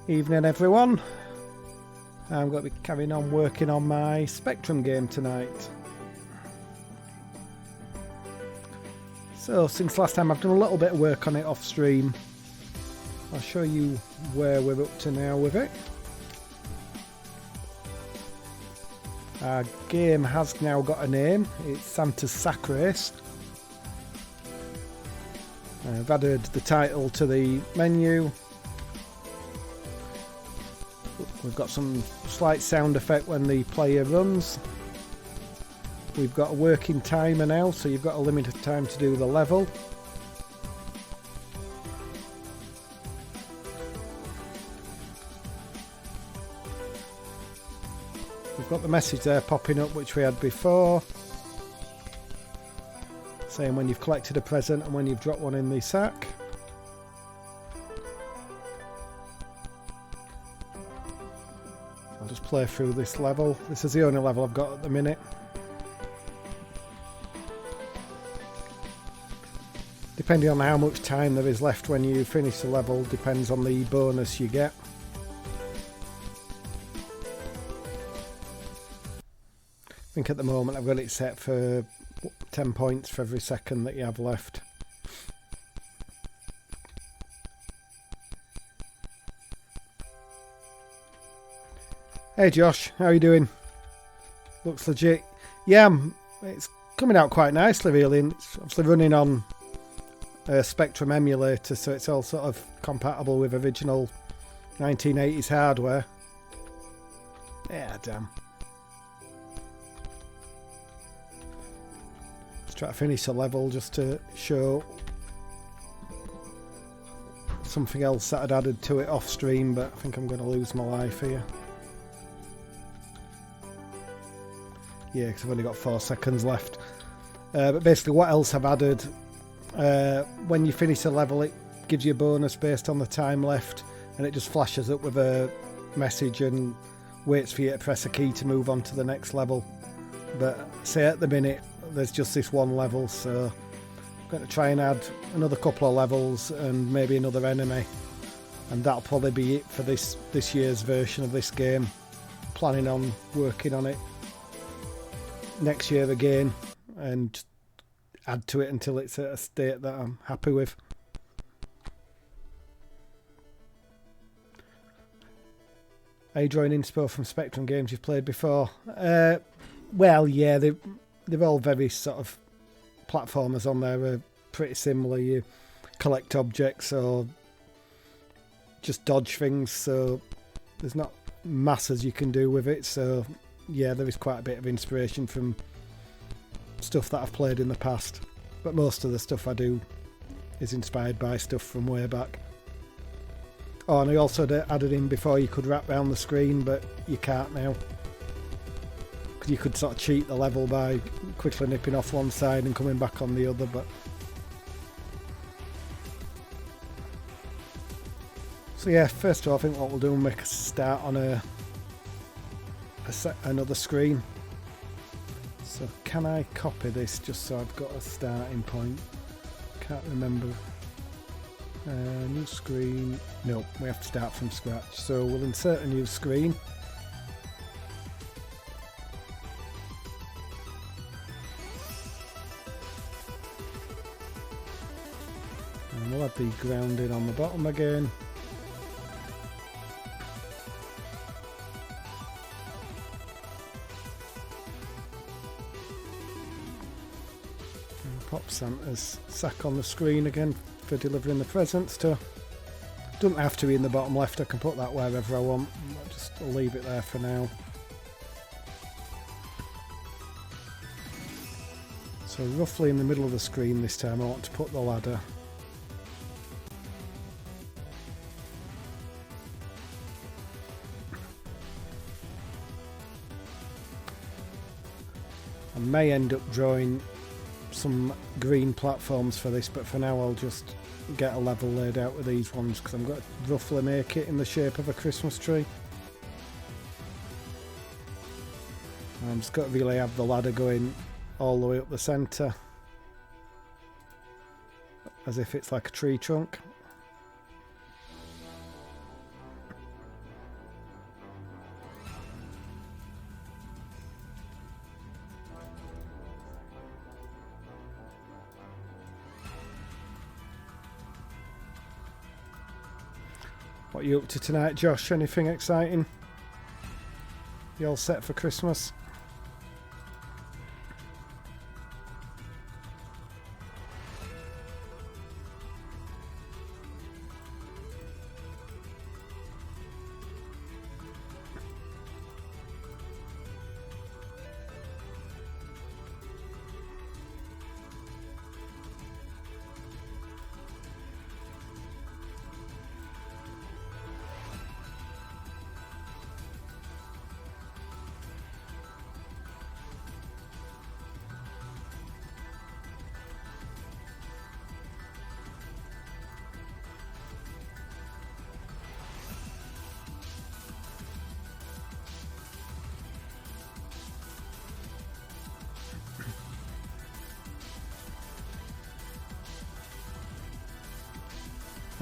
Evening everyone. I'm going to be carrying on working on my Spectrum game tonight. So since last time I've done a little bit of work on it off stream. I'll show you where we're up to now with it. Our game has now got a name. It's Santa's Sack Race. I've added the title to the menu. We've got some slight sound effect when the player runs. We've got a working timer now, so you've got a limited time to do the level. We've got the message there popping up which we had before, saying when you've collected a present and when you've dropped one in the sack. I'll just play through this level. This is the only level I've got at the minute. Depending on how much time there is left when you finish the level depends on the bonus you get. I think at the moment I've got it set for 10 points for every second that you have left. Hey Josh, how are you doing? Looks legit. Yeah, it's coming out quite nicely really. It's obviously running on a Spectrum emulator, so it's all sort of compatible with original 1980s hardware. Yeah, damn. Let's try to finish the level just to show something else that I'd added to it off stream, but I think I'm going to lose my life here. Yeah, because I've only got 4 seconds left. But basically what else I've added, when you finish a level it gives you a bonus based on the time left, and it just flashes up with a message and waits for you to press a key to move on to the next level. But say at the minute there's just this one level, so I'm going to try and add another couple of levels and maybe another enemy, and that'll probably be it for this year's version of this game. Planning on working on it next year again and add to it until it's at a state that I'm happy with. Are you drawing inspo from Spectrum games you've played before? Well, yeah, they're all very sort of platformers on there are pretty similar. You collect objects or just dodge things, so there's not masses you can do with it. So yeah, there is quite a bit of inspiration from stuff that I've played in the past, but most of the stuff I do is inspired by stuff from way back. Oh, and I also added in before you could wrap around the screen, but you can't now, because you could sort of cheat the level by quickly nipping off one side and coming back on the other. But so yeah, first of all I think what we'll do is make a start on another screen. So can I copy this just so I've got a starting point? Can't remember. New screen. No, we have to start from scratch. So we'll insert a new screen. And we'll add the grounding on the bottom again. Pop Santa's sack on the screen again for delivering the presents to. Doesn't have to be in the bottom left, I can put that wherever I want. I'll leave it there for now. So roughly in the middle of the screen this time I want to put the ladder. I may end up drawing some green platforms for this, but for now I'll just get a level laid out with these ones because I'm going to roughly make it in the shape of a Christmas tree. I'm just got to really have the ladder going all the way up the centre as if it's like a tree trunk. What are you up to tonight, Josh? Anything exciting? You all set for Christmas?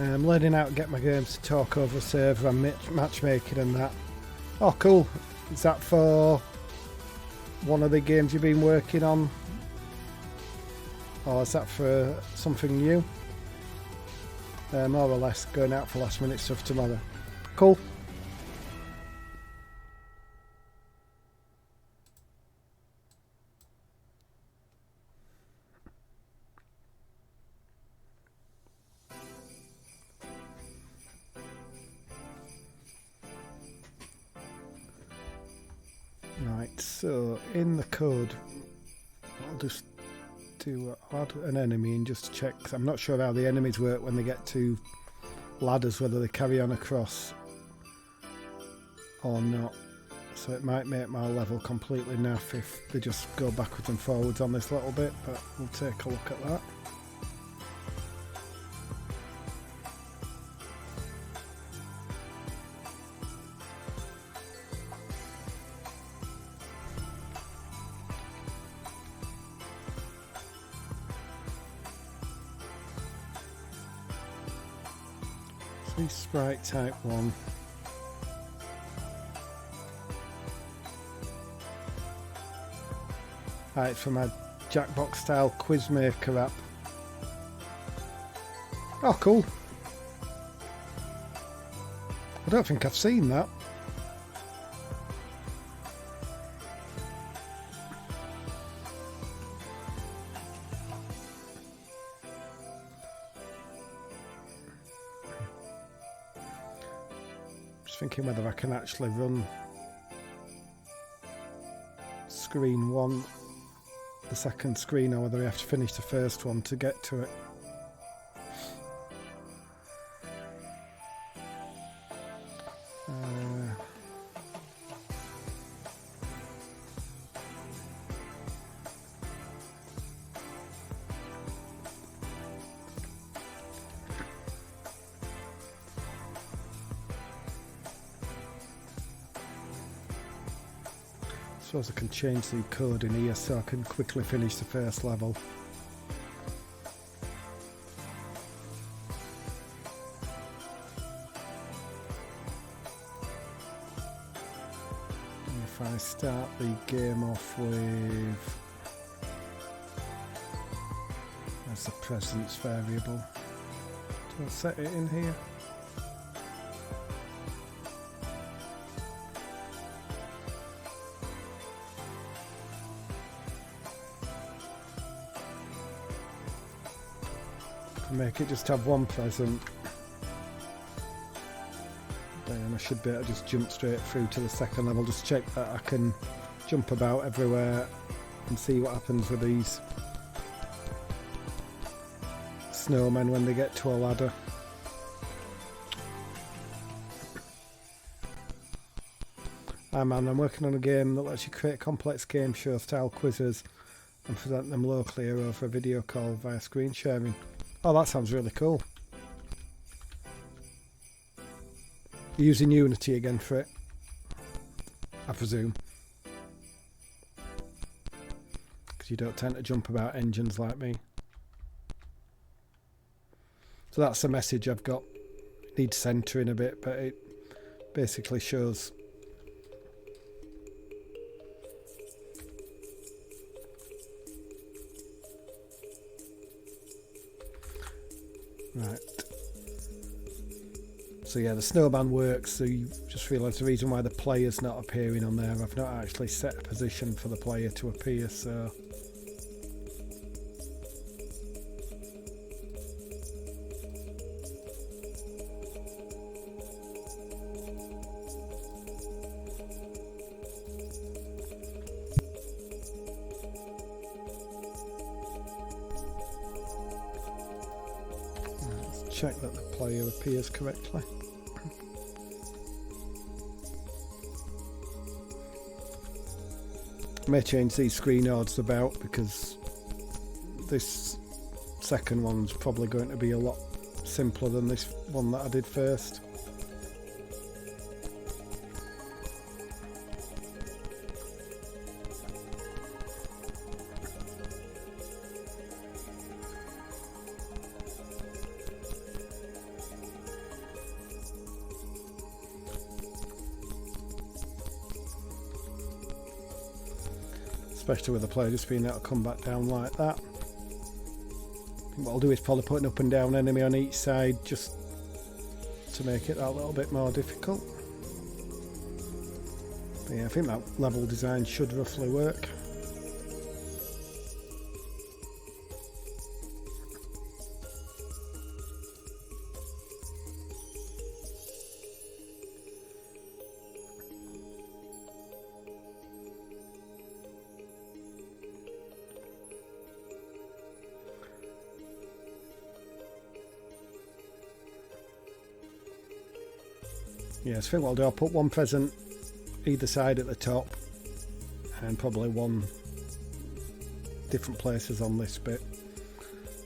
I'm learning how to get my games to talk over a server and matchmaking and that. Oh, cool. Is that for one of the games you've been working on? Or is that for something new? More or less going out for last minute stuff tomorrow. Cool. Right, so in the code, I'll just add an enemy and just check, 'cause I'm not sure how the enemies work when they get to ladders, whether they carry on across or not. So it might make my level completely naff if they just go backwards and forwards on this little bit, but we'll take a look at that. Sprite type 1. Right, from my Jackbox style quiz maker app. Oh, cool. I don't think I've seen that. Thinking whether I can actually run screen 1, the second screen, or whether I have to finish the first one to get to it. I suppose I can change the code in here so I can quickly finish the first level. And if I start the game off with as the presence variable, do I set it in here? Make it just have one present, then I should be able to just jump straight through to the second level. Just check that I can jump about everywhere and see what happens with these snowmen when they get to a ladder. Hi man, I'm working on a game that lets you create complex game show style quizzes and present them locally or over a video call via screen sharing. Oh, that sounds really cool. You're using Unity again for it, I presume. Because you don't tend to jump about engines like me. So that's the message I've got. It needs centering a bit, but it basically shows. Right. So yeah, the snowman works, so you just realise the reason why the player's not appearing on there. I've not actually set a position for the player to appear, so... Let's check that the player appears correctly. I may change these screen odds about because this second one's probably going to be a lot simpler than this one that I did first. Especially with the player just being able to come back down like that. I think what I'll do is probably put an up and down enemy on each side just to make it that little bit more difficult. But yeah, I think that level design should roughly work. Yes, I think what I'll do, I'll put one present either side at the top and probably one different places on this bit.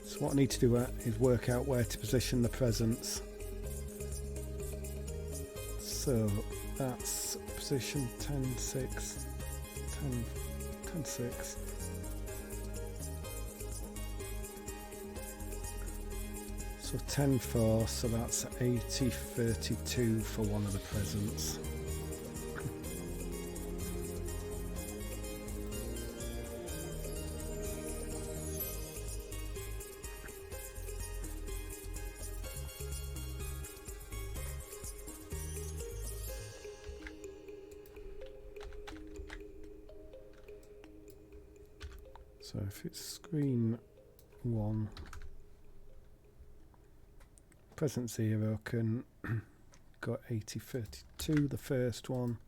So what I need to do is work out where to position the presents. So that's position 10, 6, 10, 10, 6. So 10, 4, so that's 80, 32 for one of the presents. So if it's screen 1, present 0 can go 80, 32, the first one.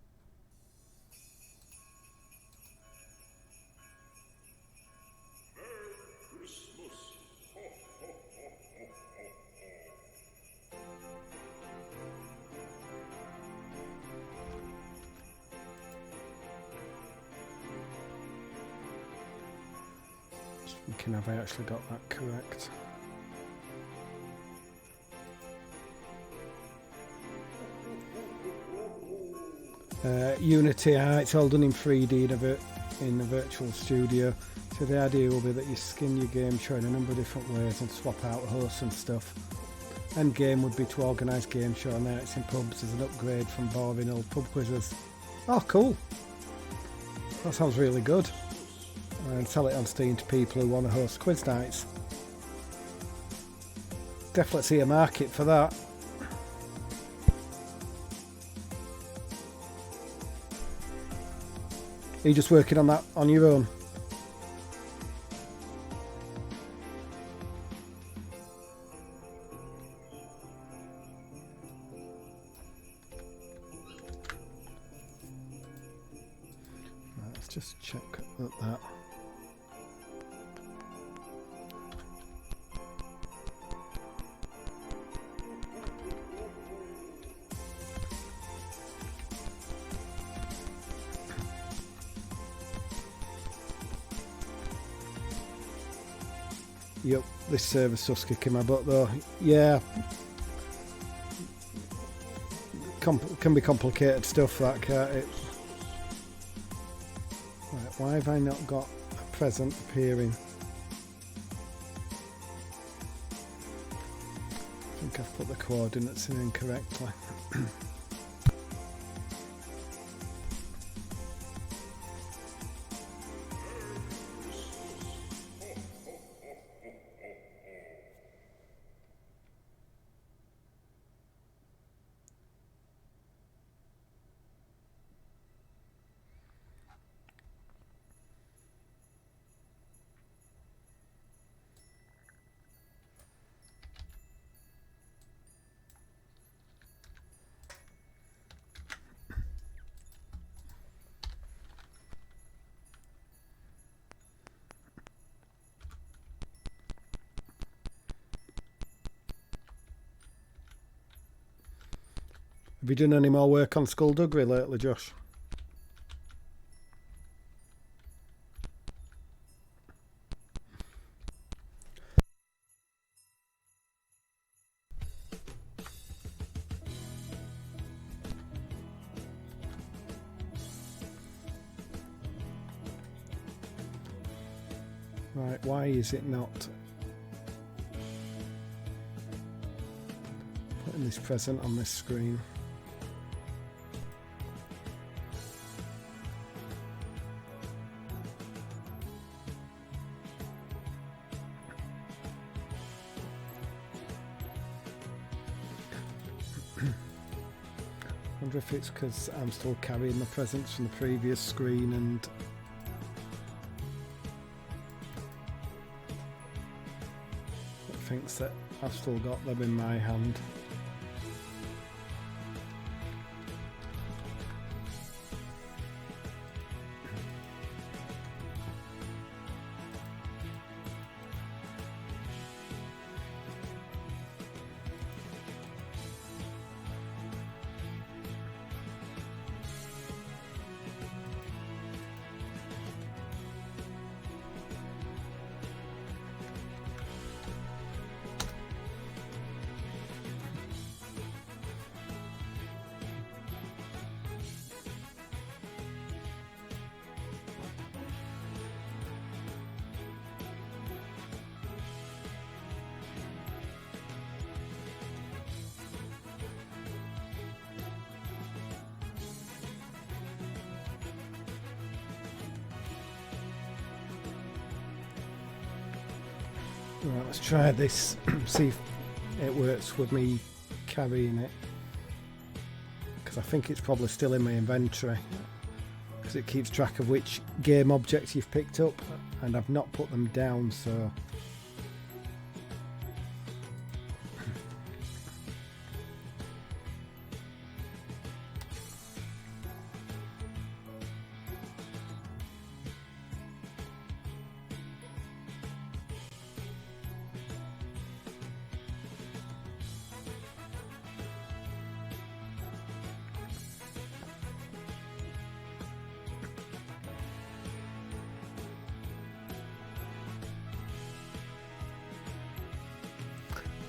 Just thinking, have I actually got that correct? Unity, it's all done in 3D in the virtual studio. So the idea will be that you skin your game show in a number of different ways and swap out hosts and stuff. End game would be to organise game show nights in pubs as an upgrade from boring old pub quizzes. Oh, cool! That sounds really good. And sell it on Steam to people who want to host quiz nights. Definitely see a market for that. Are you just working on that on your own? Right, let's just check that. Yep, this server's just kicking my butt though. Yeah. Can be complicated stuff, that, can't it? Right, why have I not got a present appearing? I think I've put the coordinates in incorrectly. Have you done any more work on Skullduggery lately, Josh? Right, why is it not putting this present on this screen? I wonder if it's because I'm still carrying the presents from the previous screen and it thinks that I've still got them in my hand. Right, let's try this, see if it works with me carrying it, because I think it's probably still in my inventory, because it keeps track of which game objects you've picked up, and I've not put them down, so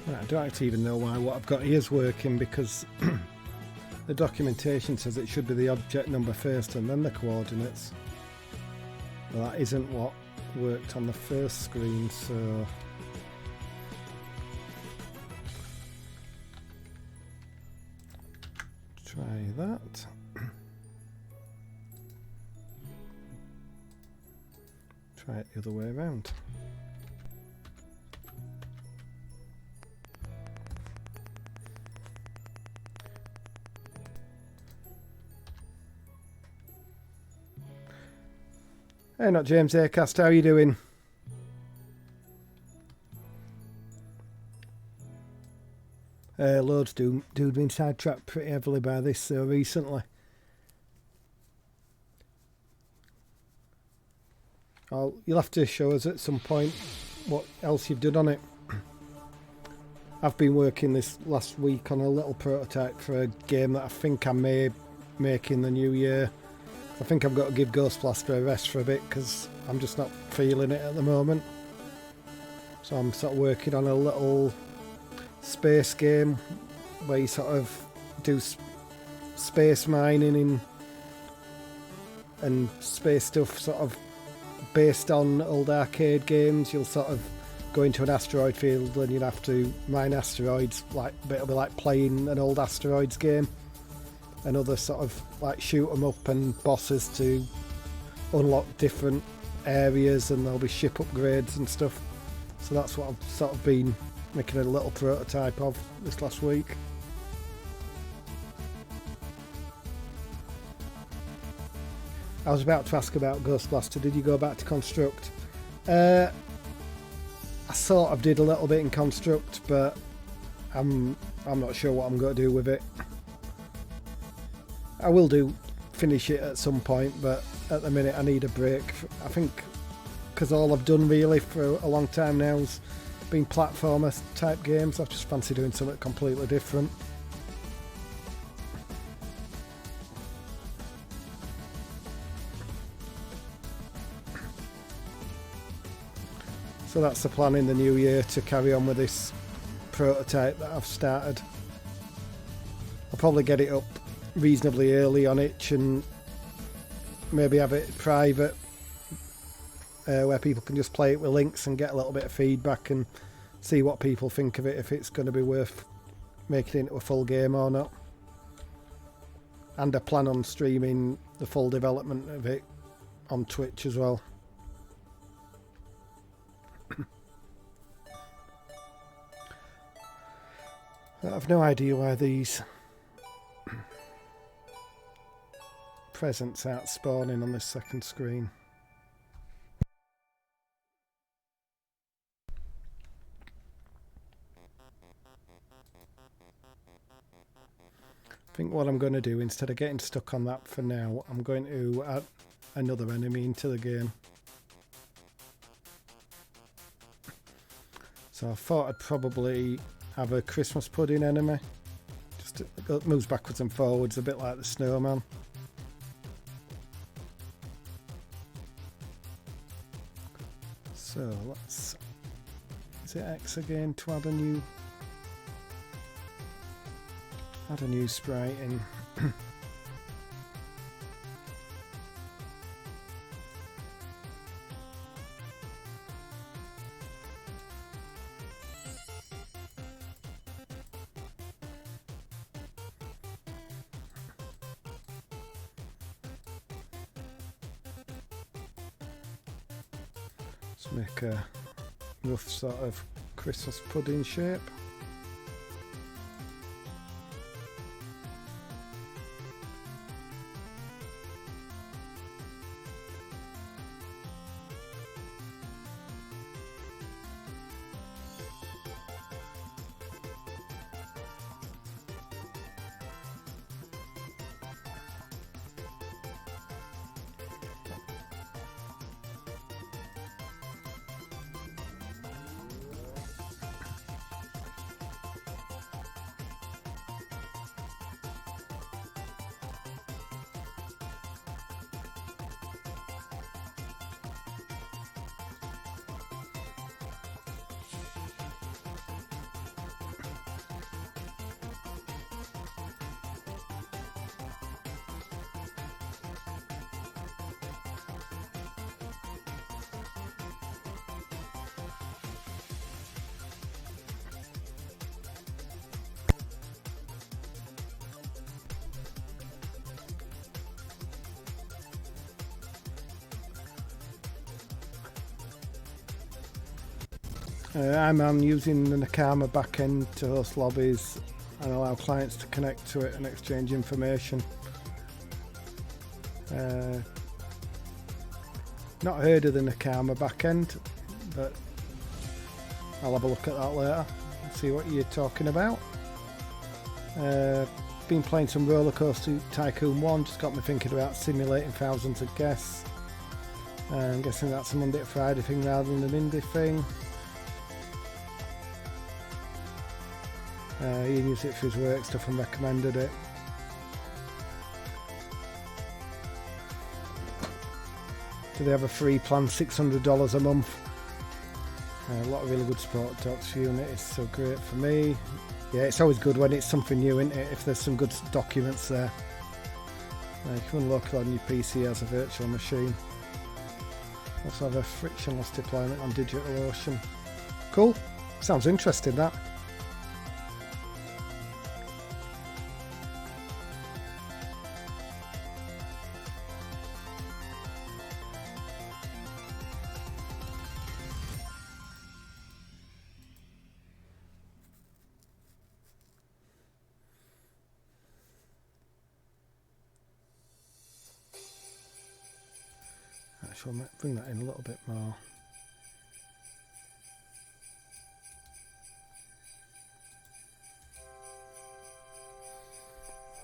I don't actually even know why what I've got here is working, because the documentation says it should be the object number first and then the coordinates. Well, that isn't what worked on the first screen, so try that. Try it the other way around. Hey, not James Aircast, how are you doing? Loads dude been sidetracked pretty heavily by this so recently. You'll have to show us at some point what else you've done on it. I've been working this last week on a little prototype for a game that I think I may make in the new year. I think I've got to give Ghost Blaster a rest for a bit because I'm just not feeling it at the moment. So I'm sort of working on a little space game where you sort of do space mining and space stuff sort of based on old arcade games. You'll sort of go into an asteroid field and you'll have to mine asteroids, like it'll be like playing an old asteroids game. And other sort of like shoot 'em up and bosses to unlock different areas, and there'll be ship upgrades and stuff. So that's what I've sort of been making a little prototype of this last week. I was about to ask about Ghost Blaster. Did you go back to Construct? I sort of did a little bit in Construct, but I'm not sure what I'm going to do with it. I will finish it at some point, but at the minute I need a break. I think because all I've done really for a long time now has been platformer type games. I just fancy doing something completely different. So that's the plan in the new year, to carry on with this prototype that I've started. I'll probably get it up reasonably early on itch and maybe have it private, where people can just play it with links and get a little bit of feedback and see what people think of it, if it's going to be worth making it into a full game or not. And I plan on streaming the full development of it on Twitch as well. I've no idea why these presents aren't spawning on this second screen. I think what I'm going to do, instead of getting stuck on that for now, I'm going to add another enemy into the game. So I thought I'd probably have a Christmas pudding enemy. Just it moves backwards and forwards, a bit like the snowman. So let's... Is it X again to add a new... Add a new sprite in. Let's make a rough sort of Christmas pudding shape. I'm using the Nakama backend to host lobbies and allow clients to connect to it and exchange information. Not heard of the Nakama backend, but I'll have a look at that later and see what you're talking about. Been playing some Roller Coaster Tycoon 1, just got me thinking about simulating thousands of guests. I'm guessing that's a Monday to Friday thing rather than an indie thing. Ian used it for his work stuff and recommended it. Do they have a free plan, $600 a month? A lot of really good support talks for Unit is so great for me. Yeah, it's always good when it's something new, isn't it? If there's some good documents there. You can unlock it on your PC as a virtual machine. Also have a frictionless deployment on DigitalOcean. Cool. Sounds interesting, that. Actually, I might bring that in a little bit more.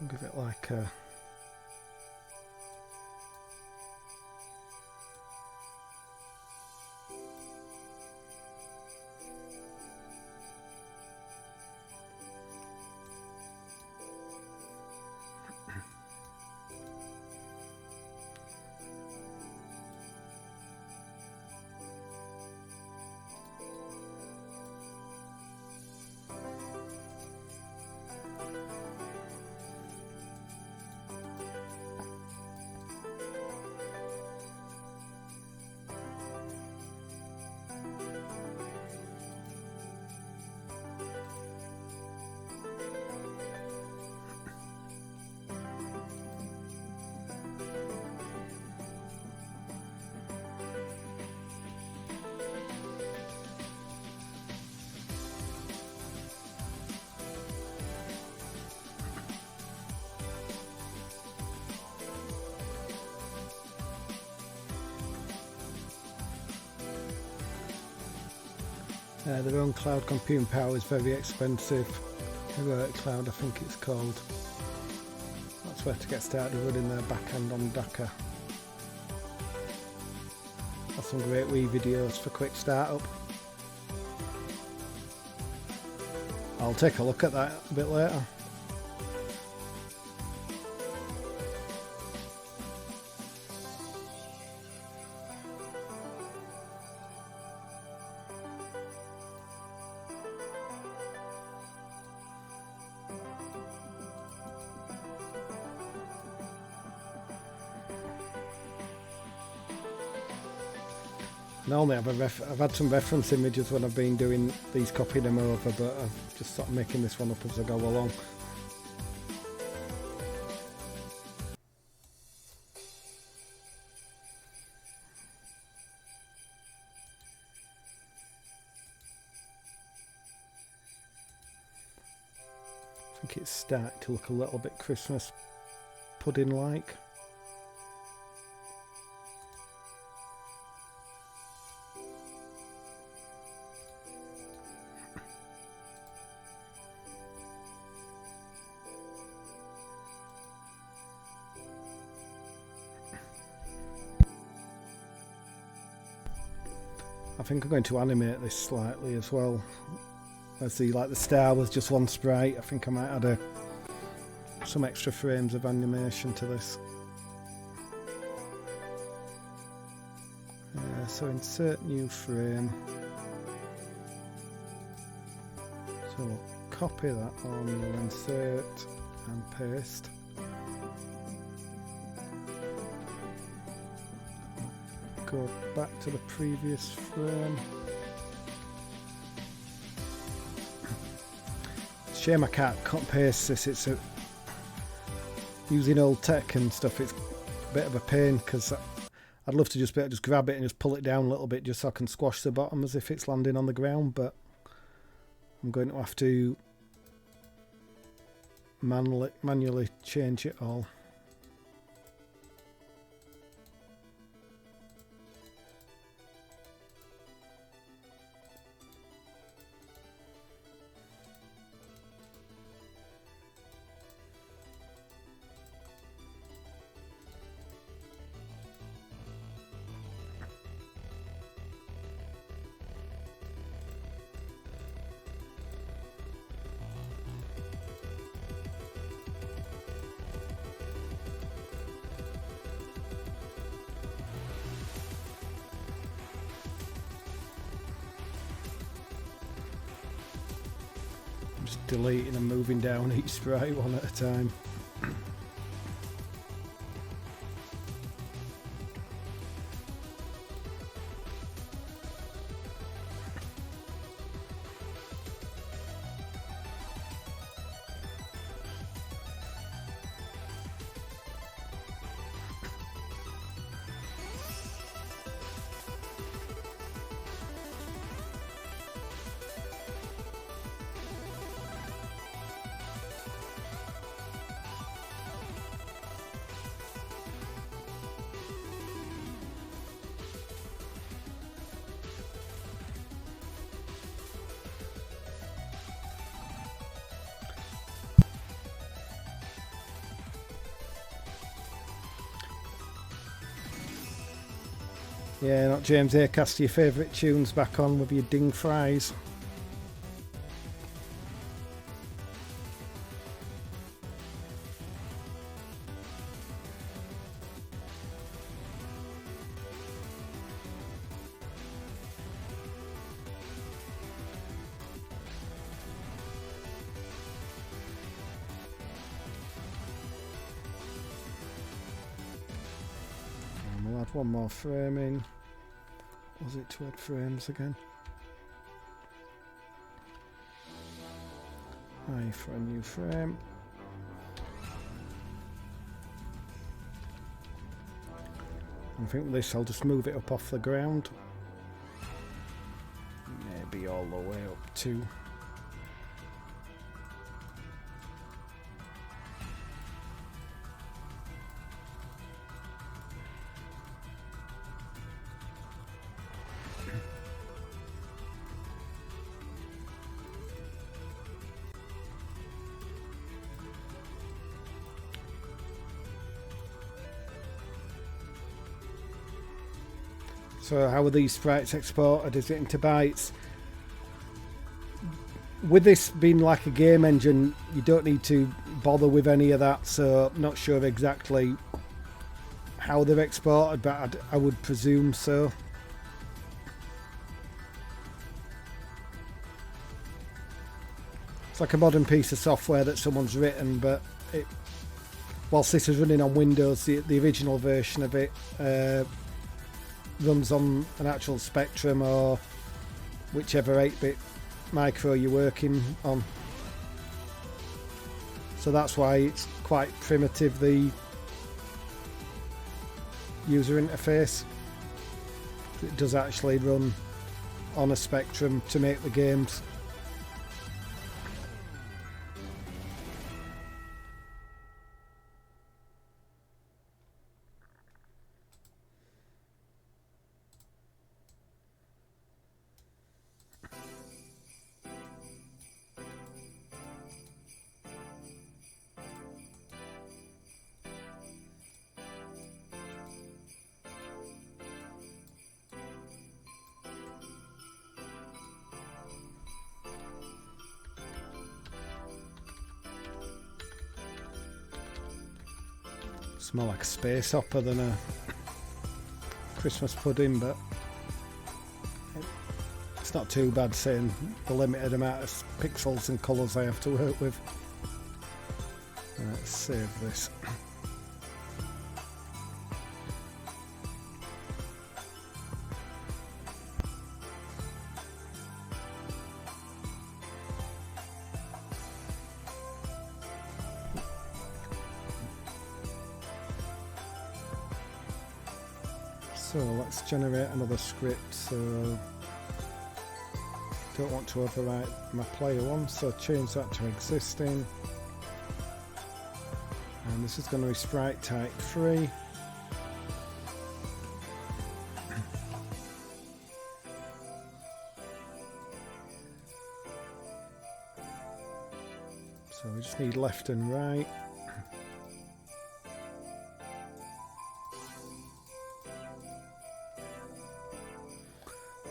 I'll give it like a... Their own cloud computing power is very expensive. Heroic Cloud, I think it's called. That's where to get started running their backend on Docker. That's some great wee videos for quick startup. I'll take a look at that a bit later. Normally I've had some reference images when I've been doing these, copying them over, but I've just sort of making this one up as I go along. I think it's starting to look a little bit Christmas pudding-like. I think I'm going to animate this slightly as well. I see, like, the star was just one sprite. I think I might add some extra frames of animation to this. So insert new frame. So we'll copy that on, we'll insert and paste. Go back to the previous frame. Shame I can't cut and paste this. It's using old tech and stuff. It's a bit of a pain because I'd love to just be able to just grab it and just pull it down a little bit just so I can squash the bottom as if it's landing on the ground. But I'm going to have to manually change it all. Just deleting and moving down each sprite one at a time. Yeah, not James Acast, your favourite tunes back on with your ding fries. And we'll add one more frame in. Was it to add frames again? I for a new frame. I think with this I'll just move it up off the ground. Maybe all the way up to. So how are these sprites exported? Is it into bytes? With this being like a game engine, you don't need to bother with any of that, so I'm not sure exactly how they're exported, but I would presume so. It's like a modern piece of software that someone's written, but whilst this is running on Windows, the original version of it runs on an actual Spectrum or whichever 8-bit micro you're working on. So that's why it's quite primitive, the user interface. It does actually run on a Spectrum to make the games. It's more like a space opera than a Christmas pudding, but it's not too bad seeing the limited amount of pixels and colours I have to work with. Let's save this. So let's generate another script. So don't want to overwrite my player one, so change that to existing. And this is going to be sprite type 3. So we just need left and right.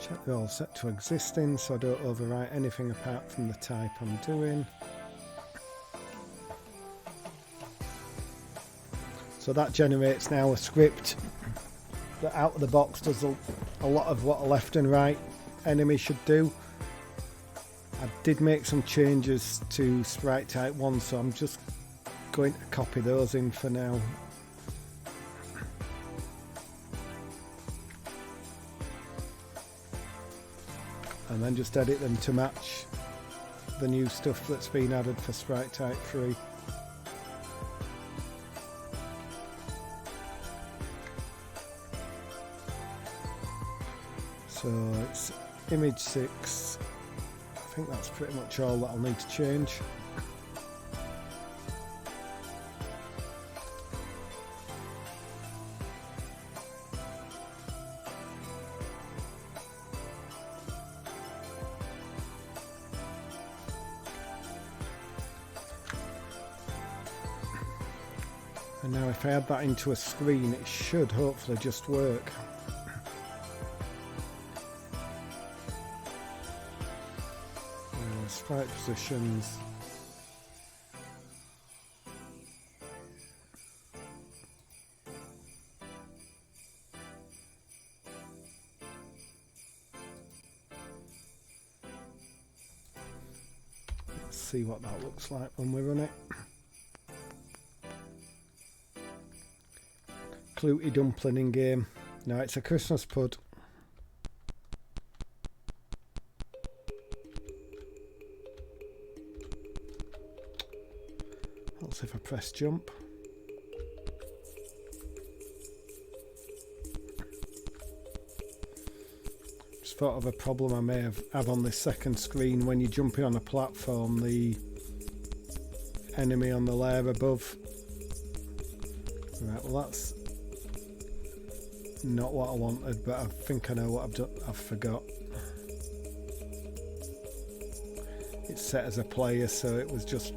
Check they're all set to existing so I don't overwrite anything apart from the type I'm doing. So that generates now a script that out of the box does a lot of what a left and right enemy should do. I did make some changes to sprite type 1, so I'm just going to copy those in for now. And then just edit them to match the new stuff that's been added for sprite type 3. So it's image 6. I think that's pretty much all that I'll need to change. And now if I add that into a screen, it should hopefully just work. Sprite positions. Let's see what that looks like when we run it. Cluty dumpling in game. No, it's a Christmas pud. Let's see if I press jump. Just thought of a problem I may have on this second screen when you're jumping on a platform, the enemy on the layer above. Right, well that's not what I wanted, but I think I know what I've done. I've forgot. It's set as a player, so it was just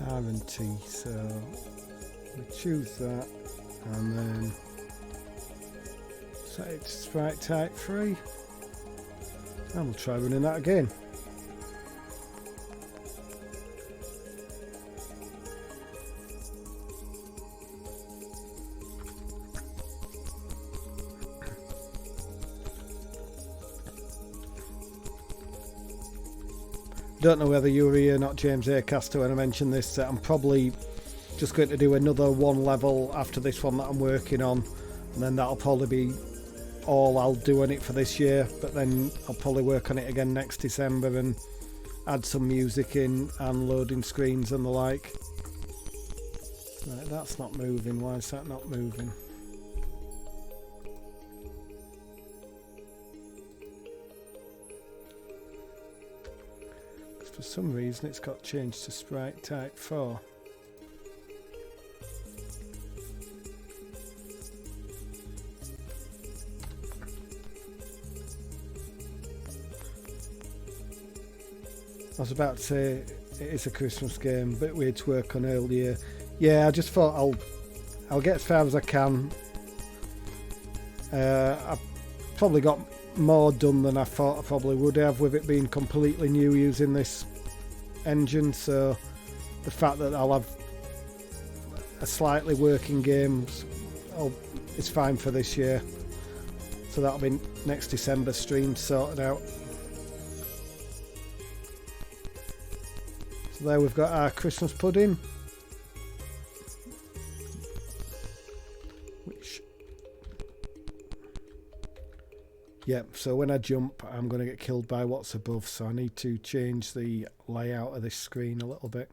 R and T, so we choose that and then set it to sprite type 3 and we'll try running that again. Don't know whether you were here or not, James Acaster, when I mentioned this. I'm probably just going to do another one level after this one that I'm working on, and then that'll probably be all I'll do on it for this year. But then I'll probably work on it again next December and add some music in and loading screens and the like. Right, that's not moving. Why is that not moving? For some reason it's got changed to sprite type 4. I was about to say it is a Christmas game, but we had to work on earlier. Yeah, I just thought I'll get as far as I can. I've probably got more done than I thought I probably would have with it being completely new using this engine, so the fact that I'll have a slightly working game is fine for this year, so that'll be next December stream sorted out. So there we've got our Christmas pudding, Yep, so when I jump, I'm going to get killed by what's above, so I need to change the layout of this screen a little bit.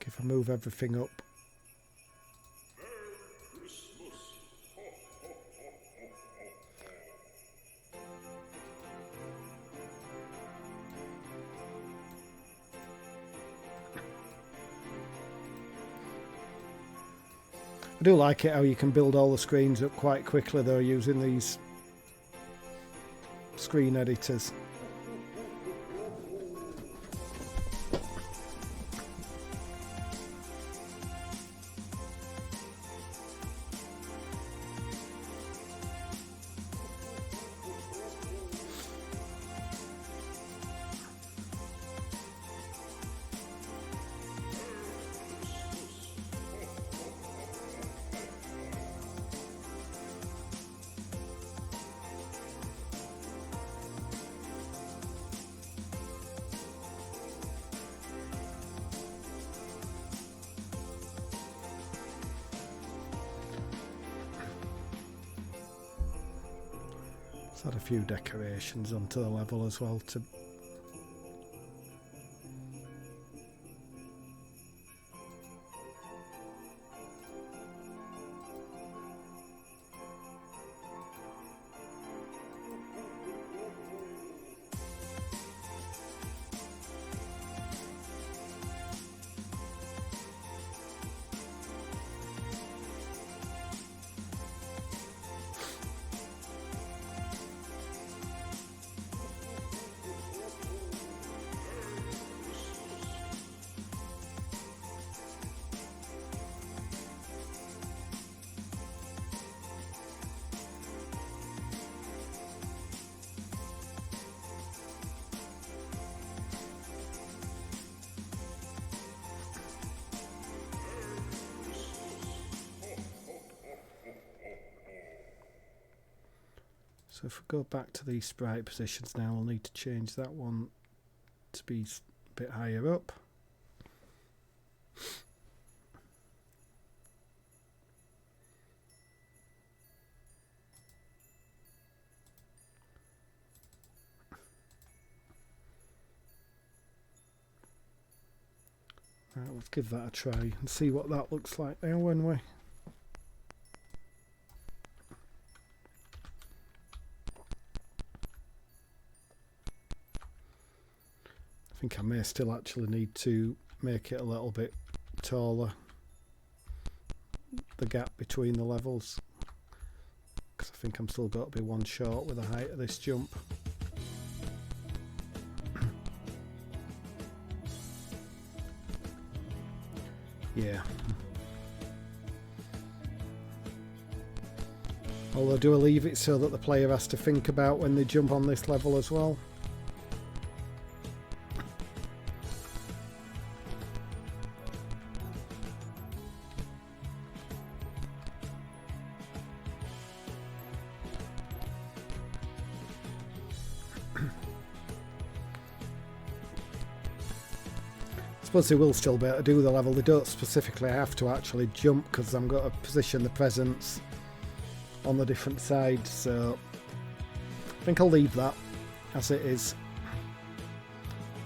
If I move everything up. I do like it how you can build all the screens up quite quickly though using these screen editors. Add a few decorations onto the level as well to So if we go back to these sprite positions now, I'll need to change that one to be a bit higher up. Right, let's give that a try and see what that looks like now when we... I think I may still actually need to make it a little bit taller, the gap between the levels, because I think I'm still got to be one short with the height of this jump. Yeah. Although do I leave it so that the player has to think about when they jump on this level as well? I suppose they will still be able to do the level. They don't specifically have to actually jump because I'm going to position the presents on the different sides, so I think I'll leave that as it is,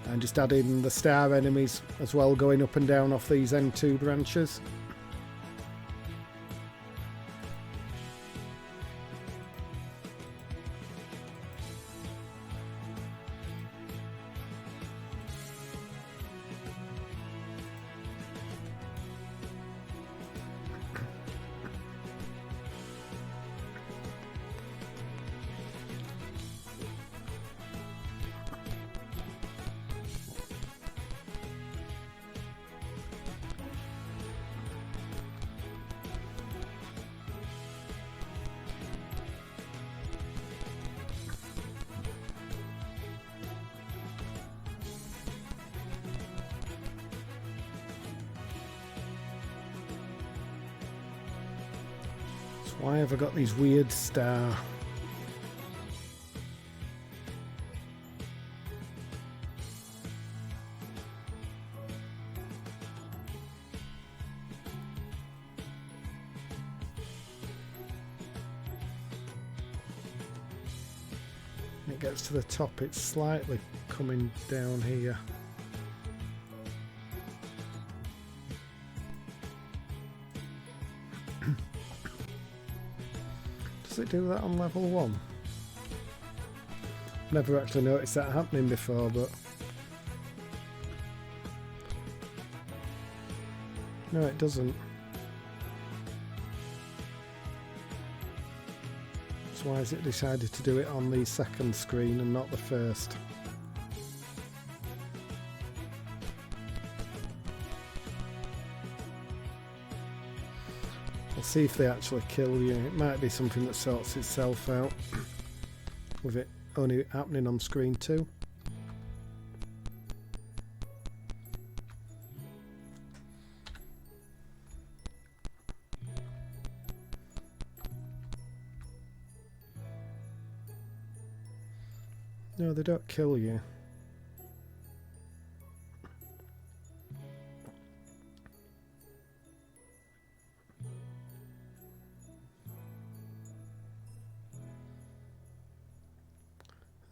and just add in the star enemies as well, going up and down off these N2 branches. Why have I got these weird star? When it gets to the top, it's slightly coming down here. Does it do that on level 1? Never actually noticed that happening before, but no, it doesn't. So why has it decided to do it on the second screen and not the first? See if they actually kill you. It might be something that sorts itself out with it only happening on screen 2. No, they don't kill you.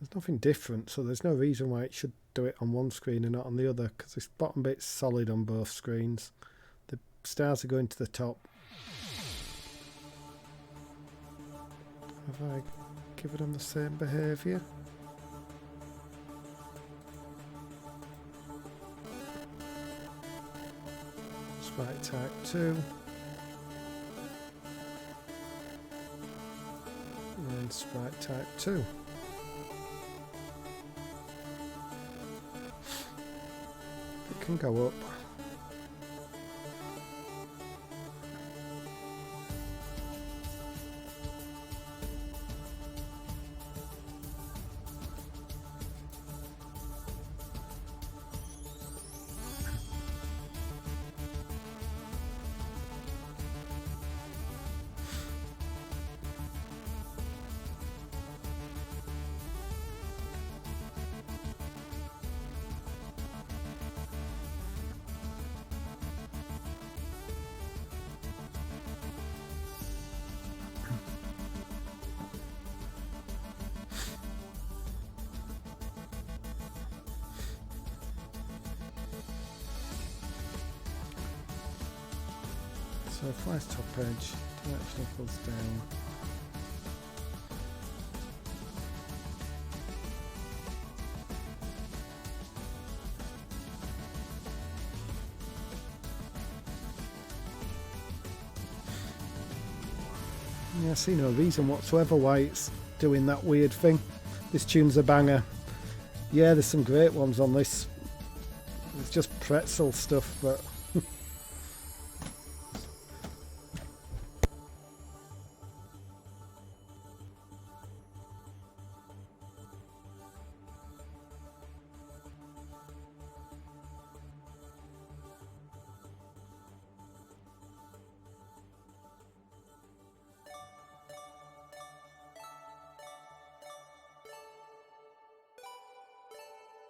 There's nothing different, so there's no reason why it should do it on one screen and not on the other, because this bottom bit's solid on both screens. The stars are going to the top. Have I given them the same behaviour? Sprite type 2. And sprite type 2. It can go up. So flies top edge, direction equals down. Yeah, I see no reason whatsoever why it's doing that weird thing. This tune's a banger. Yeah, there's some great ones on this. It's just pretzel stuff, but...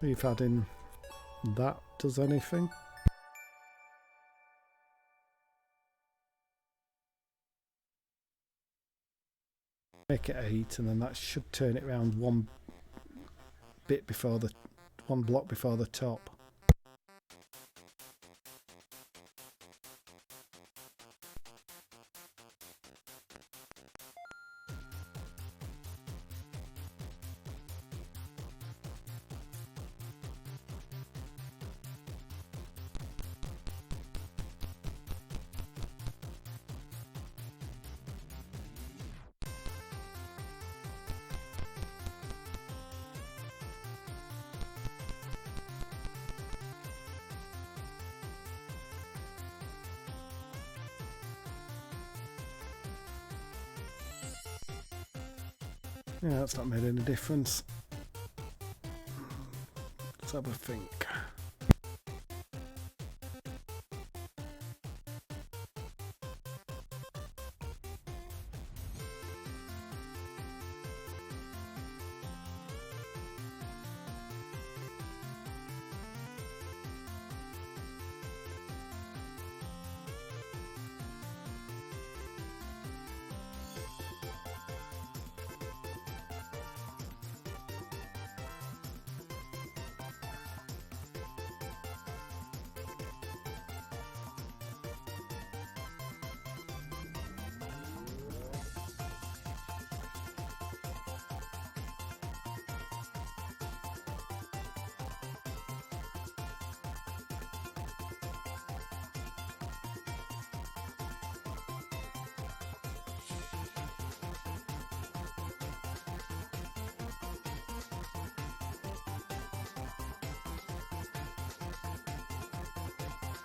see if adding that does anything. Make it 8, and then that should turn it around one block before the top. Yeah, that's not made any difference. Let's have a think.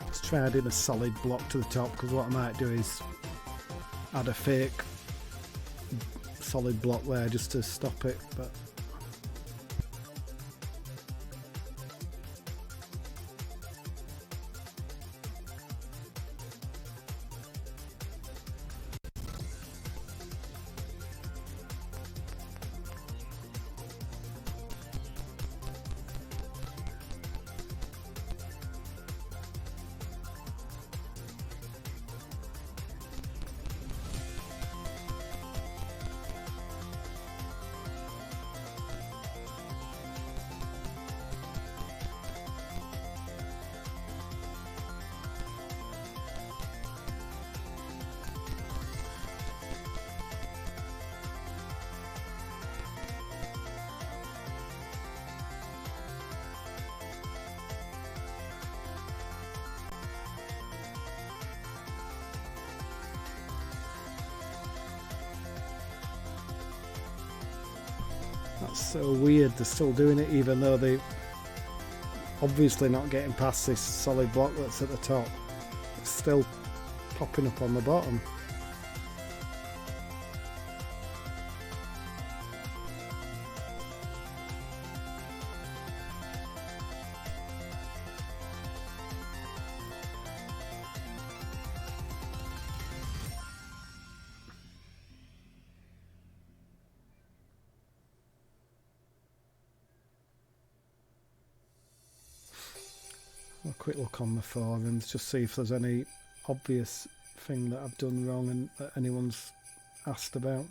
Let's try adding a solid block to the top, because what I might do is add a fake solid block there just to stop it, but that's so weird. They're still doing it even though they obviously not getting past this solid block that's at the top. It's still popping up on the bottom. A quick look on the forums, just see if there's any obvious thing that I've done wrong and that anyone's asked about.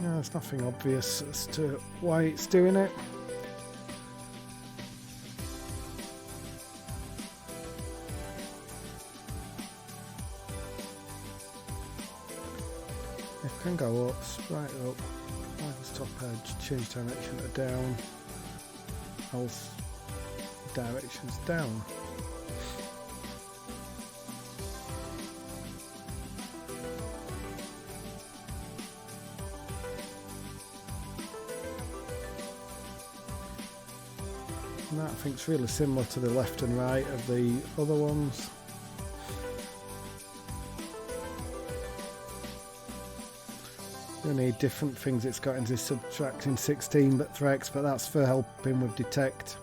Yeah, there's nothing obvious as to why it's doing it. It can go up, right up, like the top edge, change direction to down, else directions down. And that I think is really similar to the left and right of the other ones. We need different things. It's got into subtracting 16 but for X, but that's for helping with detect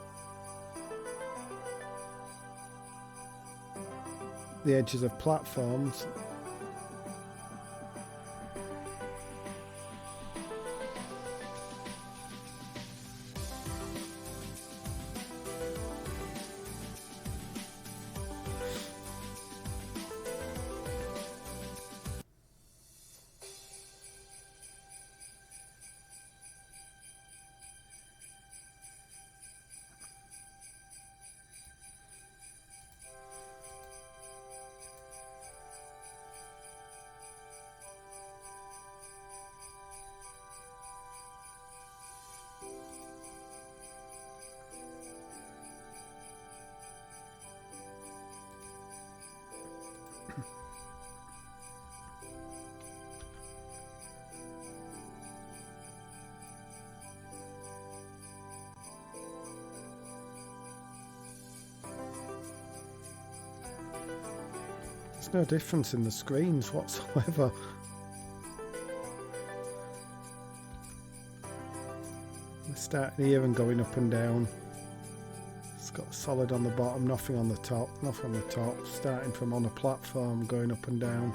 the edges of platforms. There's no difference in the screens whatsoever. We're starting here and going up and down. It's got solid on the bottom, nothing on the top, nothing on the top. Starting from on a platform, going up and down.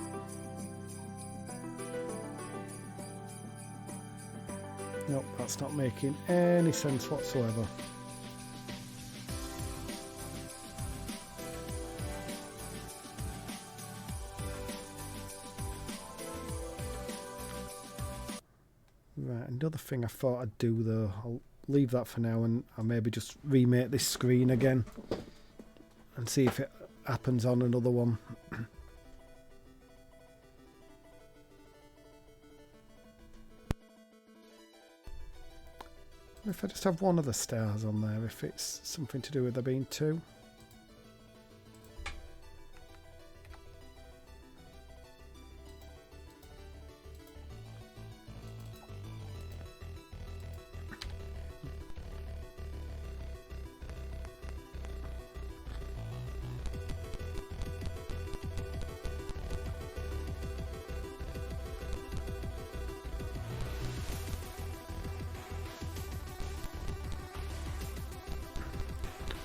Nope, that's not making any sense whatsoever. Right, another thing I thought I'd do though, I'll leave that for now and I'll maybe just remake this screen again and see if it happens on another one. If I just have one of the stars on there, if it's something to do with there being two.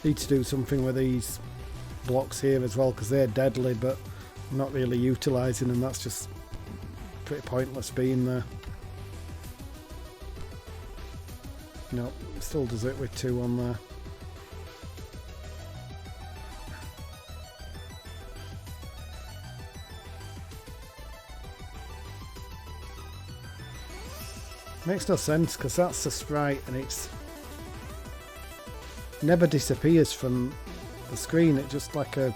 Need to do something with these blocks here as well because they're deadly, but I'm not really utilising them. That's just pretty pointless being there. No, still does it with two on there. Makes no sense because that's the sprite and it's never disappears from the screen. It just like the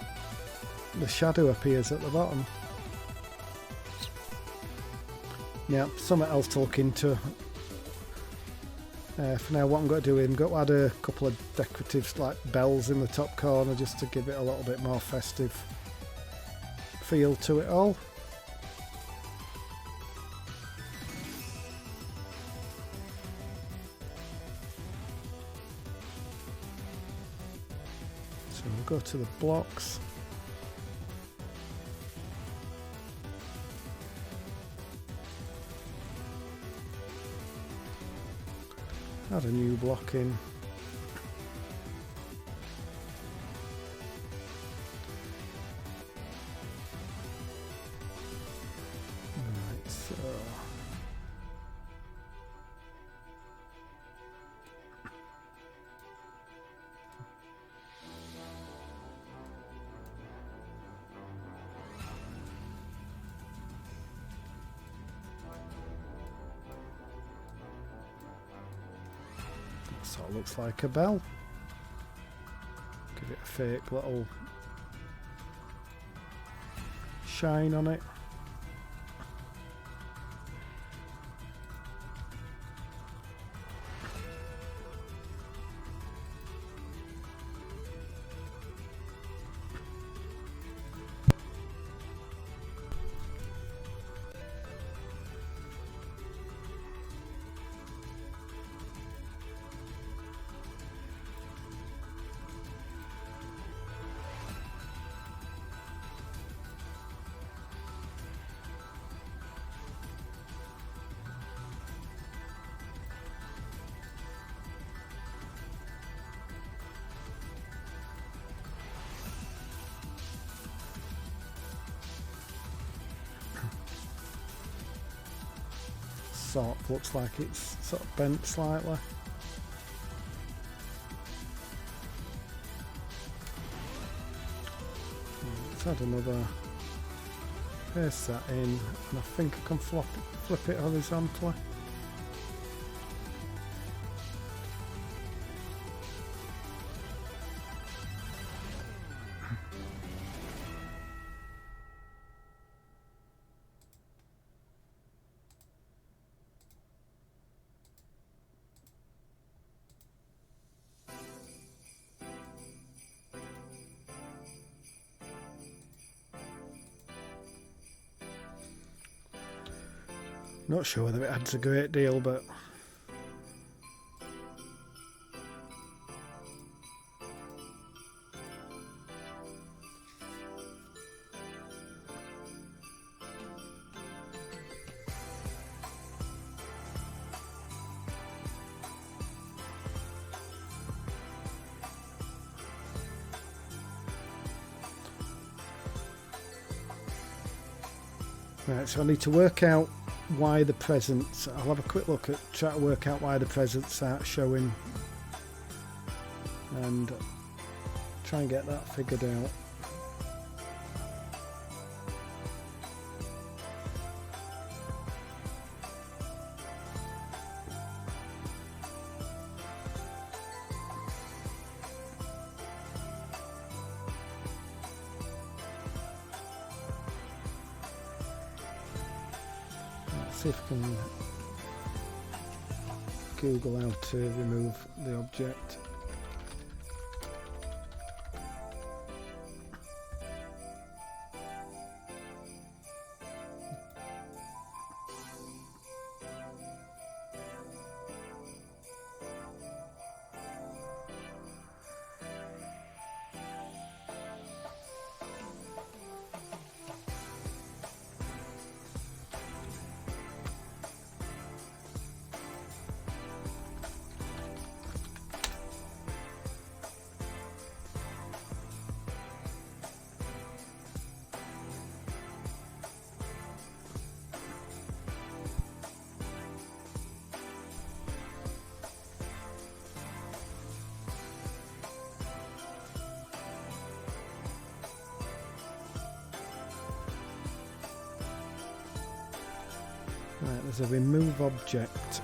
shadow appears at the bottom. Yeah, something else to look into. For now, what I'm going to do is I'm going to add a couple of decorative like bells in the top corner just to give it a little bit more festive feel to it all. We'll go to the blocks. Add a new block in. Right, so Sort of looks like a bell. Give it a fake little shine on it. Sort of looks like it's sort of bent slightly. Let's add another, paste that in, and I think I can flip it horizontally. Not sure whether it adds a great deal, but right, so I need to work out why the presents, I'll have a quick look at, try to work out why the presents aren't showing and try and get that figured out. See if I can Google how to remove the object. Right, there's a remove object.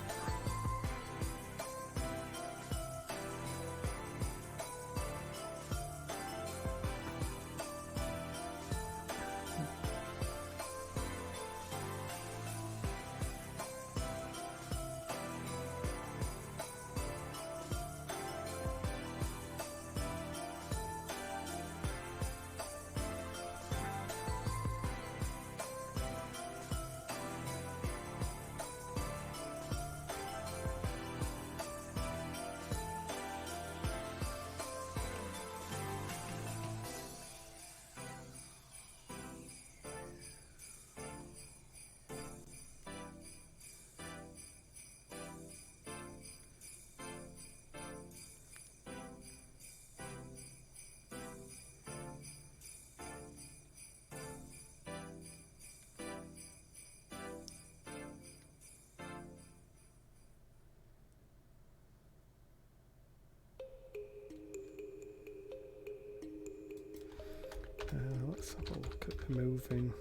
Let's have a look at removing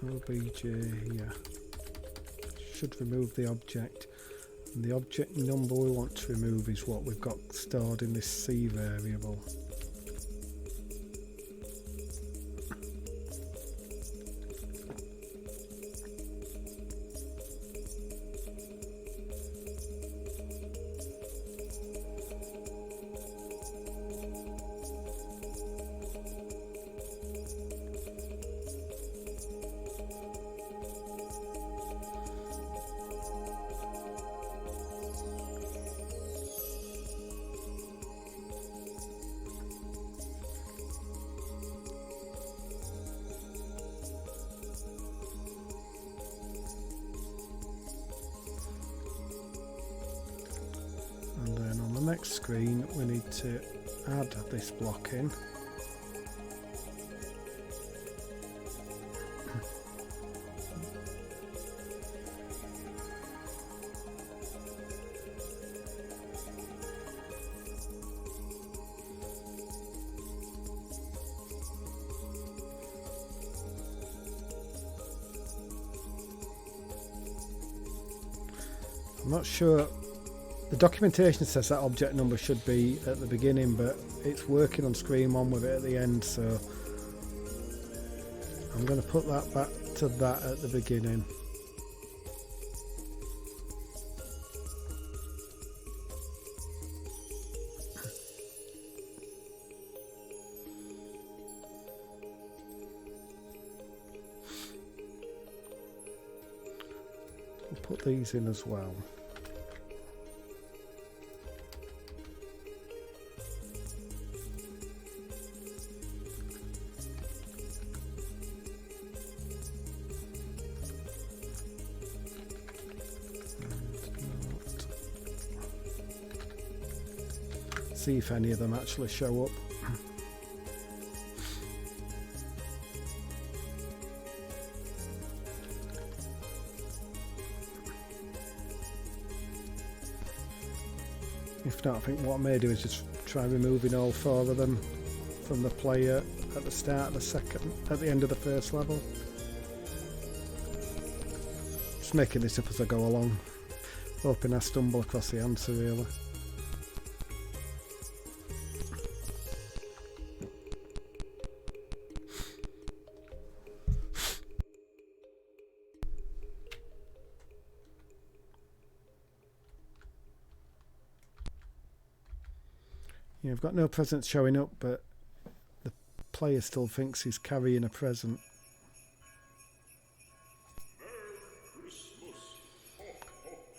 OBJ here. Should remove the object. And the object number we want to remove is what we've got stored in this C variable. And then on the next screen we need to add this block in. I'm not sure. The documentation says that object number should be at the beginning, but it's working on screen one with it at the end, so I'm going to put that back to that at the beginning. I'll put these in as well. See if any of them actually show up. If not, I think what I may do is just try removing all four of them from the player at the start of the second, at the end of the first level. Just making this up as I go along, hoping I stumble across the answer really. Yeah, I've got no presents showing up, but the player still thinks he's carrying a present.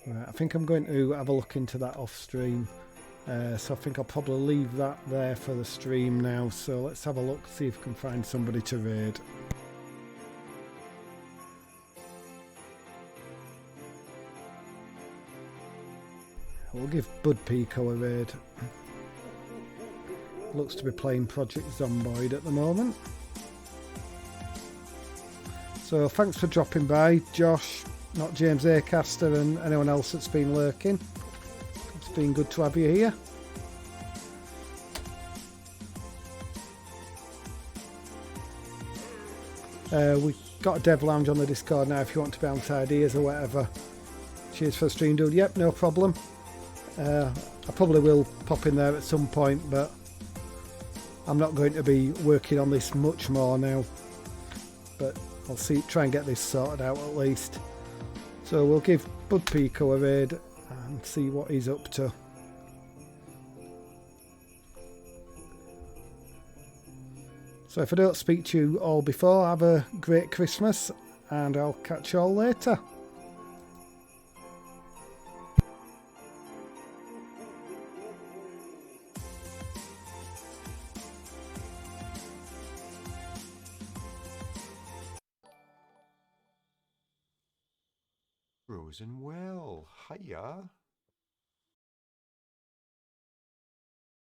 Right, I think I'm going to have a look into that off stream. So I think I'll probably leave that there for the stream now. So let's have a look, see if we can find somebody to raid. We'll give Bud Pico a raid. Looks to be playing Project Zomboid at the moment. So thanks for dropping by, Josh, not James Acaster, and anyone else that's been lurking. It's been good to have you here. We've got a dev lounge on the Discord now if you want to bounce ideas or whatever. Cheers for the stream, dude. Yep, no problem. I probably will pop in there at some point, but I'm not going to be working on this much more now, but I'll try and get this sorted out at least. So we'll give Bud Pico a raid and see what he's up to. So if I don't speak to you all before, have a great Christmas and I'll catch you all later. Frozen well, hiya.